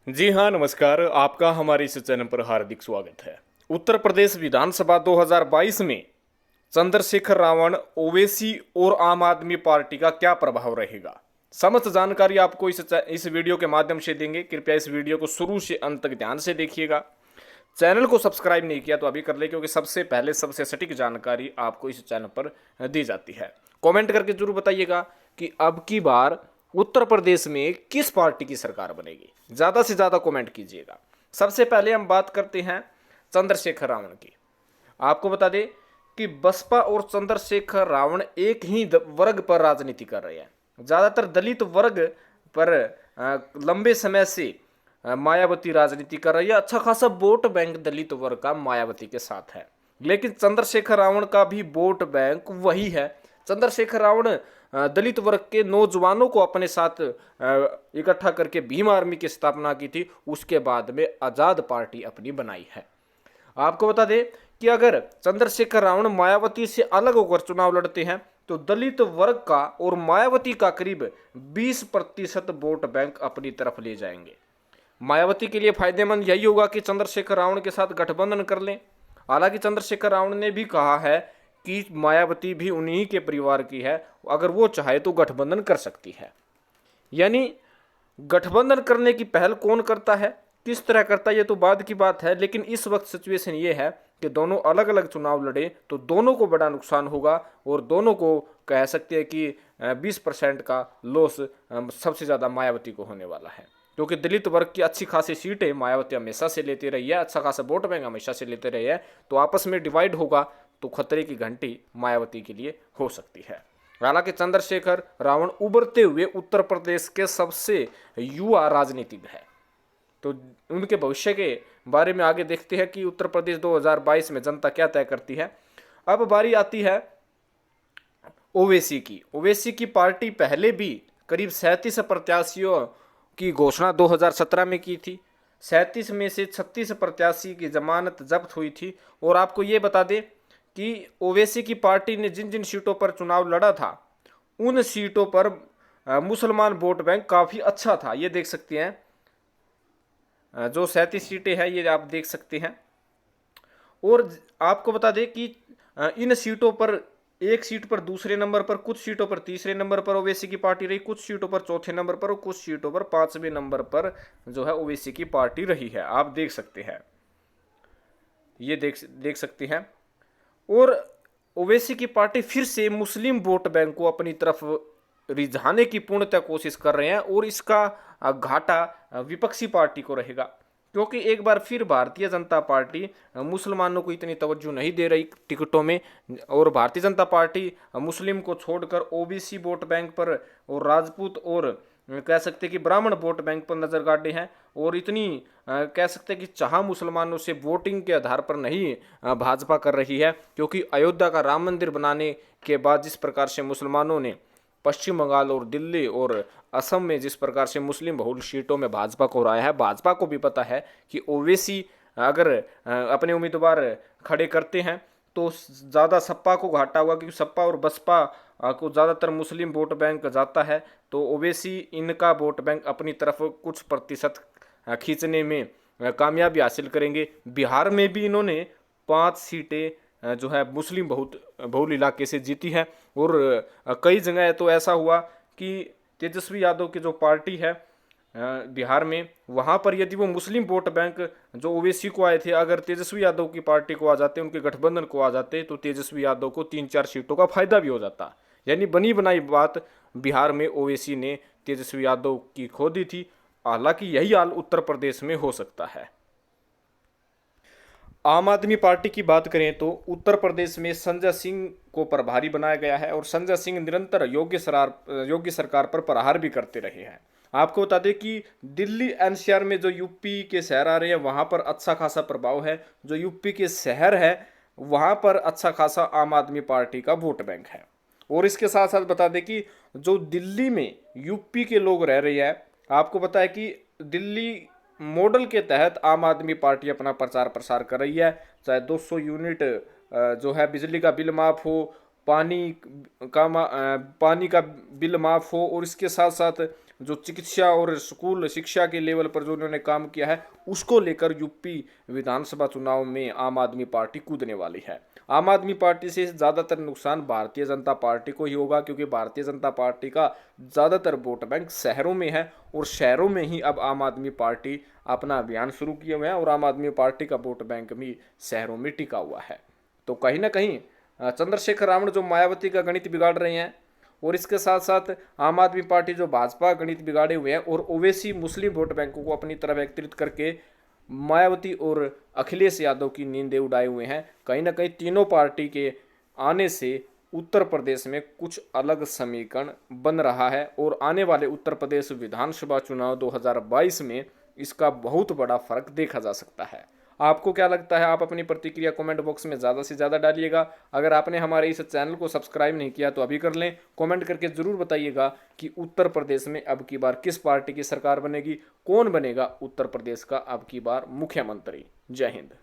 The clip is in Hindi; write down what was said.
जी हाँ, नमस्कार। आपका हमारे इस चैनल पर हार्दिक स्वागत है। उत्तर प्रदेश विधानसभा 2022 में चंद्रशेखर रावण, ओवैसी और आम आदमी पार्टी का क्या प्रभाव रहेगा, समस्त जानकारी आपको इस वीडियो के माध्यम से देंगे। कृपया इस वीडियो को शुरू से अंत तक ध्यान से देखिएगा। चैनल को सब्सक्राइब नहीं किया तो अभी कर ले, क्योंकि सबसे पहले सबसे सटीक जानकारी आपको इस चैनल पर दी जाती है। कमेंट करके जरूर बताइएगा कि अब की बार उत्तर प्रदेश में किस पार्टी की सरकार बनेगी। ज़्यादा से ज़्यादा कमेंट कीजिएगा। सबसे पहले हम बात करते हैं चंद्रशेखर रावण की। आपको बता दें कि बसपा और चंद्रशेखर रावण एक ही वर्ग पर राजनीति कर रहे हैं। ज़्यादातर दलित वर्ग पर लंबे समय से मायावती राजनीति कर रही है। अच्छा खासा वोट बैंक दलित वर्ग का मायावती के साथ है, लेकिन चंद्रशेखर रावण का भी वोट बैंक वही है। चंद्रशेखर रावण दलित वर्ग के नौजवानों को अपने साथ इकट्ठा करके भीम आर्मी की स्थापना की थी। उसके बाद में आजाद पार्टी अपनी बनाई है। आपको बता दें कि अगर चंद्रशेखर रावण मायावती से अलग होकर चुनाव लड़ते हैं तो दलित वर्ग का और मायावती का करीब 20% वोट बैंक अपनी तरफ ले जाएंगे। मायावती के लिए फायदेमंद यही होगा कि चंद्रशेखर रावण के साथ गठबंधन कर लें। हालांकि चंद्रशेखर रावण ने भी कहा है कि मायावती भी उन्हीं के परिवार की है, अगर वो चाहे तो गठबंधन कर सकती है। यानी गठबंधन करने की पहल कौन करता है, किस तरह करता है, ये तो बाद की बात है। लेकिन इस वक्त सिचुएशन ये है कि दोनों अलग अलग चुनाव लड़े तो दोनों को बड़ा नुकसान होगा और दोनों को कह सकते हैं कि 20% का लॉस सबसे ज़्यादा मायावती को होने वाला है, क्योंकि दलित वर्ग की अच्छी खासी सीटें मायावती हमेशा से लेती रही है, अच्छा खासा वोट बैंक हमेशा से लेते रही है। तो आपस में डिवाइड होगा तो खतरे की घंटी मायावती के लिए हो सकती है। हालांकि चंद्रशेखर रावण उभरते हुए उत्तर प्रदेश के सबसे युवा राजनीतिज्ञ है, तो उनके भविष्य के बारे में आगे देखते हैं कि उत्तर प्रदेश 2022 में जनता क्या तय करती है। अब बारी आती है ओवैसी की। ओवैसी की पार्टी पहले भी करीब 37 प्रत्याशियों की घोषणा 2017 में की थी। 37 में से 36 प्रत्याशी की जमानत जब्त हुई थी। और आपको ये बता दें कि ओवैसी की पार्टी ने जिन जिन सीटों पर चुनाव लड़ा था उन सीटों पर मुसलमान वोट बैंक काफ़ी अच्छा था। ये देख सकते हैं, जो 37 सीटें हैं ये आप देख सकते हैं। और आपको बता दें कि इन सीटों पर एक सीट पर दूसरे नंबर पर, कुछ सीटों पर तीसरे नंबर पर ओवैसी की पार्टी रही, कुछ सीटों पर चौथे नंबर पर और कुछ सीटों पर 5वें नंबर पर जो है ओवैसी की पार्टी रही है। आप देख सकते हैं, ये देख सकते हैं। और ओवैसी की पार्टी फिर से मुस्लिम वोट बैंक को अपनी तरफ रिझाने की पूर्णतः कोशिश कर रहे हैं और इसका घाटा विपक्षी पार्टी को रहेगा, क्योंकि एक बार फिर भारतीय जनता पार्टी मुसलमानों को इतनी तवज्जो नहीं दे रही टिकटों में। और भारतीय जनता पार्टी मुस्लिम को छोड़कर ओबीसी वोट बैंक पर और राजपूत और कह सकते कि ब्राह्मण वोट बैंक पर नजर गाड़े हैं। और इतनी कह सकते कि चाह मुसलमानों से वोटिंग के आधार पर नहीं भाजपा कर रही है, क्योंकि अयोध्या का राम मंदिर बनाने के बाद जिस प्रकार से मुसलमानों ने पश्चिम बंगाल और दिल्ली और असम में जिस प्रकार से मुस्लिम बहुल सीटों में भाजपा को हराया है, भाजपा को भी पता है कि ओवैसी अगर अपने उम्मीदवार खड़े करते हैं तो ज़्यादा सपा को घाटा हुआ, क्योंकि सपा और बसपा को ज़्यादातर मुस्लिम वोट बैंक जाता है। तो ओवैसी इनका वोट बैंक अपनी तरफ कुछ प्रतिशत खींचने में कामयाबी हासिल करेंगे। बिहार में भी इन्होंने 5 सीटें जो है मुस्लिम बहुल इलाके से जीती है। और कई जगह तो ऐसा हुआ कि तेजस्वी यादव की जो पार्टी है बिहार में, वहाँ पर यदि वो मुस्लिम वोट बैंक जो ओवैसी को आए थे अगर तेजस्वी यादव की पार्टी को आ जाते, उनके गठबंधन को आ जाते, तो तेजस्वी यादव को 3-4 सीटों का फायदा भी हो जाता। यानी बनी बनाई बात बिहार में ओवैसी ने तेजस्वी यादव की खो दी थी। हालांकि यही हाल उत्तर प्रदेश में हो सकता है। आम आदमी पार्टी की बात करें तो उत्तर प्रदेश में संजय सिंह को प्रभारी बनाया गया है और संजय सिंह निरंतर योगी सरकार पर प्रहार भी करते रहे हैं। आपको बता दें कि दिल्ली एनसीआर में जो यूपी के शहर आ रहे हैं वहाँ पर अच्छा खासा प्रभाव है। जो यूपी के शहर है वहाँ पर अच्छा खासा आम आदमी पार्टी का वोट बैंक है। और इसके साथ साथ बता दें कि जो दिल्ली में यूपी के लोग रह रहे हैं, आपको पता है कि दिल्ली मॉडल के तहत आम आदमी पार्टी अपना प्रचार प्रसार कर रही है। चाहे 200 यूनिट जो है बिजली का बिल माफ़ हो, पानी का बिल माफ़ हो, और इसके साथ साथ जो चिकित्सा और स्कूल शिक्षा के लेवल पर जो उन्होंने काम किया है, उसको लेकर यूपी विधानसभा चुनाव में आम आदमी पार्टी कूदने वाली है। आम आदमी पार्टी से ज़्यादातर नुकसान भारतीय जनता पार्टी को ही होगा, क्योंकि भारतीय जनता पार्टी का ज़्यादातर वोट बैंक शहरों में है और शहरों में ही अब आम आदमी पार्टी अपना अभियान शुरू किए हुए हैं और आम आदमी पार्टी का वोट बैंक भी शहरों में टिका हुआ है। तो कहीं ना कहीं चंद्रशेखर रावण जो मायावती का गणित बिगाड़ रहे हैं और इसके साथ साथ आम आदमी पार्टी जो भाजपा गणित बिगाड़े हुए हैं और ओवैसी मुस्लिम वोट बैंकों को अपनी तरफ एकत्रित करके मायावती और अखिलेश यादव की नींदें उड़ाए हुए हैं। कहीं ना कहीं तीनों पार्टी के आने से उत्तर प्रदेश में कुछ अलग समीकरण बन रहा है और आने वाले उत्तर प्रदेश विधानसभा चुनाव 2022 में इसका बहुत बड़ा फर्क देखा जा सकता है। आपको क्या लगता है? आप अपनी प्रतिक्रिया कमेंट बॉक्स में ज़्यादा से ज़्यादा डालिएगा। अगर आपने हमारे इस चैनल को सब्सक्राइब नहीं किया तो अभी कर लें। कमेंट करके ज़रूर बताइएगा कि उत्तर प्रदेश में अब की बार किस पार्टी की सरकार बनेगी, कौन बनेगा उत्तर प्रदेश का अब की बार मुख्यमंत्री। जय हिंद।